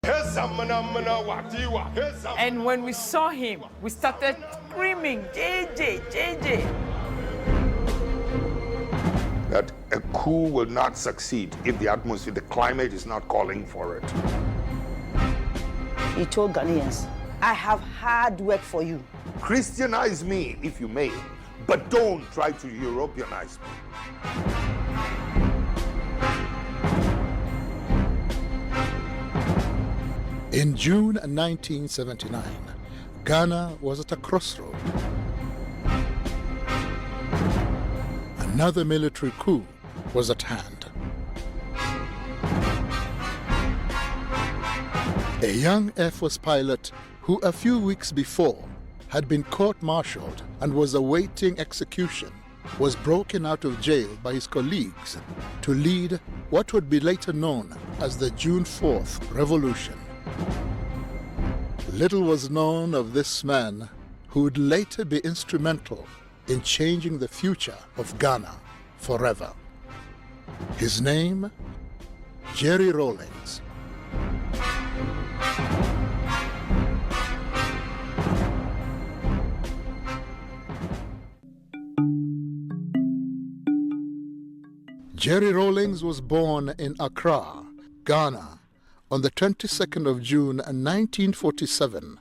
And when we saw him, we started screaming, JJ, JJ. That a coup will not succeed if the atmosphere, the climate is not calling for it. He told Ghanaians, I have hard work for you. Christianize me if you may, but don't try to Europeanize me. In June 1979, Ghana was at a crossroad. Another military coup was at hand. A young Air Force pilot who a few weeks before had been court-martialed and was awaiting execution was broken out of jail by his colleagues to lead what would be later known as the June 4th Revolution. Little was known of this man who would later be instrumental in changing the future of Ghana forever. His name, Jerry Rawlings. Jerry Rawlings was born in Accra, Ghana, on the 22nd of June 1947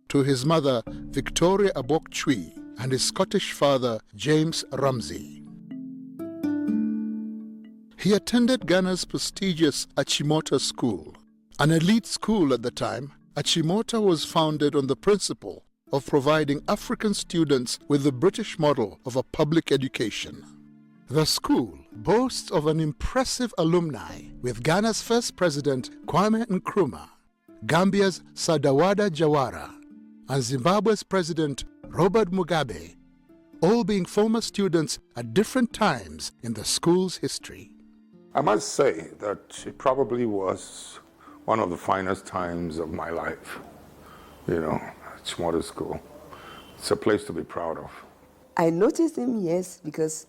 to his mother Victoria Abok-Chui and his Scottish father James Ramsey. He attended Ghana's prestigious Achimota School. An elite school at the time, Achimota was founded on the principle of providing African students with the British model of a public education. The school boasts of an impressive alumni with Ghana's first president Kwame Nkrumah, Gambia's Sadawada Jawara, and Zimbabwe's president Robert Mugabe, all being former students at different times in the school's history. I must say that it probably was one of the finest times of my life. You know, Achimota School. It's a place to be proud of. I noticed him, yes, because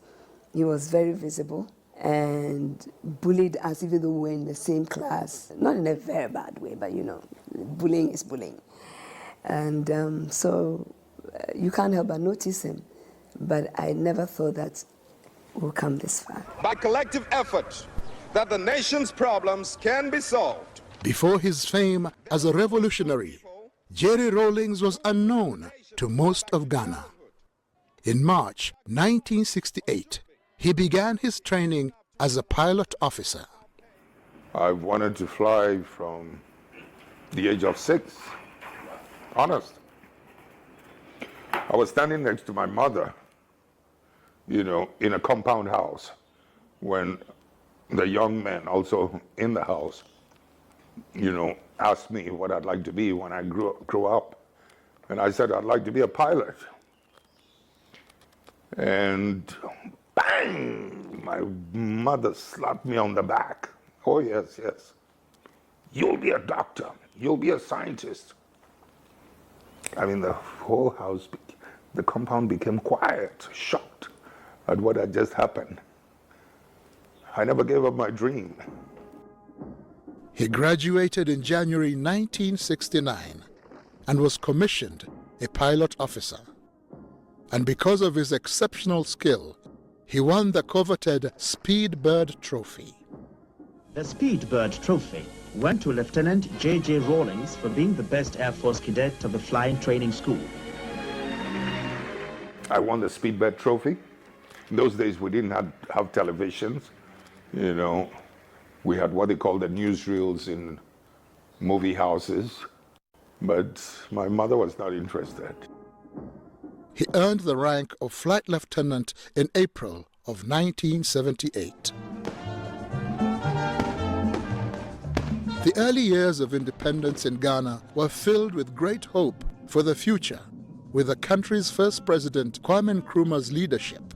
he was very visible and bullied us even though we were in the same class. Not in a very bad way, but you know, bullying is bullying. And so you can't help but notice him. But I never thought that we'll come this far. By collective effort, that the nation's problems can be solved. Before his fame as a revolutionary, Jerry Rawlings was unknown to most of Ghana. In March 1968, he began his training as a pilot officer. I wanted to fly from the age of 6. Honest. I was standing next to my mother, you know, in a compound house when the young men also in the house, you know, asked me what I'd like to be when I grew up. And I said, I'd like to be a pilot. And bang, my mother slapped me on the back. Oh, yes, yes. You'll be a doctor. You'll be a scientist. I mean, the whole house, the compound became quiet, shocked at what had just happened. I never gave up my dream. He graduated in January 1969 and was commissioned a pilot officer. And because of his exceptional skill, he won the coveted Speedbird Trophy. The Speedbird Trophy went to Lieutenant J.J. Rawlings for being the best Air Force cadet of the flying training school. I won the Speedbird Trophy. In those days, we didn't have televisions. You know, we had what they call the newsreels in movie houses. But my mother was not interested. He earned the rank of flight lieutenant in April of 1978. The early years of independence in Ghana were filled with great hope for the future, with the country's first president, Kwame Nkrumah's leadership,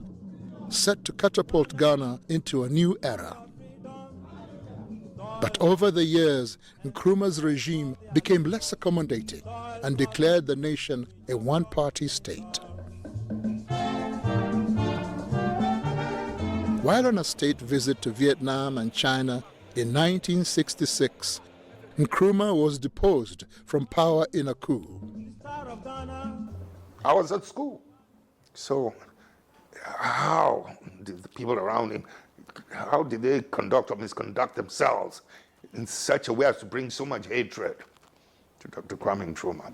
set to catapult Ghana into a new era. But over the years, Nkrumah's regime became less accommodating and declared the nation a one-party state. While on a state visit to Vietnam and China in 1966, Nkrumah was deposed from power in a coup. I was at school. So how did the people around him, how did they conduct or misconduct themselves in such a way as to bring so much hatred to Dr. Kwame Nkrumah?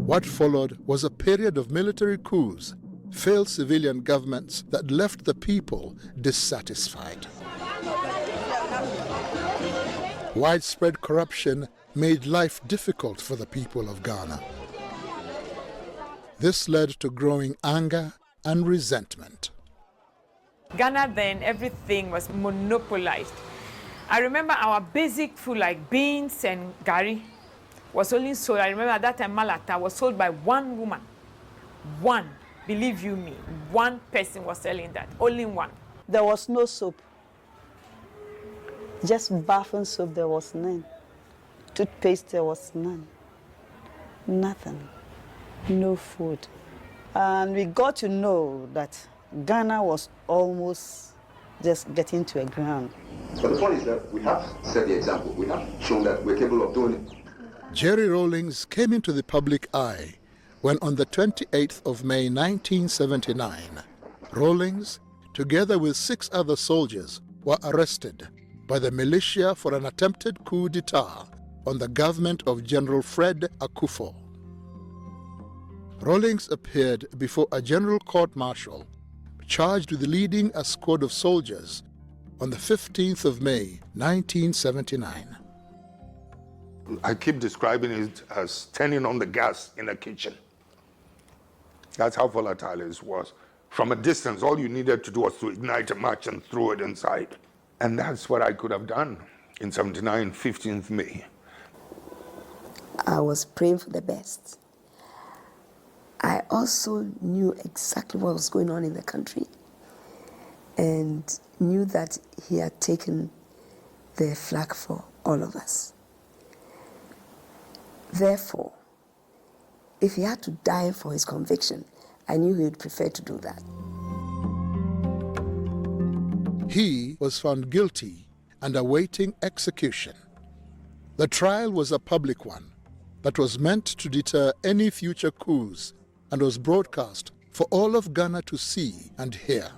What followed was a period of military coups, failed civilian governments that left the people dissatisfied. Widespread corruption made life difficult for the people of Ghana. This led to growing anger and resentment. Ghana then, everything was monopolized. I remember our basic food like beans and gari was only sold. I remember at that time Malata was sold by one woman. One, believe you me, one person was selling that, only one. There was no soap. Just bathing soap, there was none. Toothpaste, there was none. Nothing. No food. And we got to know that Ghana was almost just getting to a ground. But the point is that we have set the example. We have shown that we're capable of doing it. Jerry Rawlings came into the public eye when on the 28th of May 1979, Rawlings, together with 6 other soldiers, were arrested by the militia for an attempted coup d'etat on the government of General Fred Akufo. Rawlings appeared before a general court-martial charged with leading a squad of soldiers on the 15th of May 1979. I keep describing it as turning on the gas in a kitchen. That's how volatile it was. From a distance, all you needed to do was to ignite a match and throw it inside. And that's what I could have done in 79, 15th May. I was praying for the best. I also knew exactly what was going on in the country and knew that he had taken the flag for all of us. Therefore, if he had to die for his conviction, I knew he would prefer to do that. He was found guilty and awaiting execution. The trial was a public one that was meant to deter any future coups and was broadcast for all of Ghana to see and hear.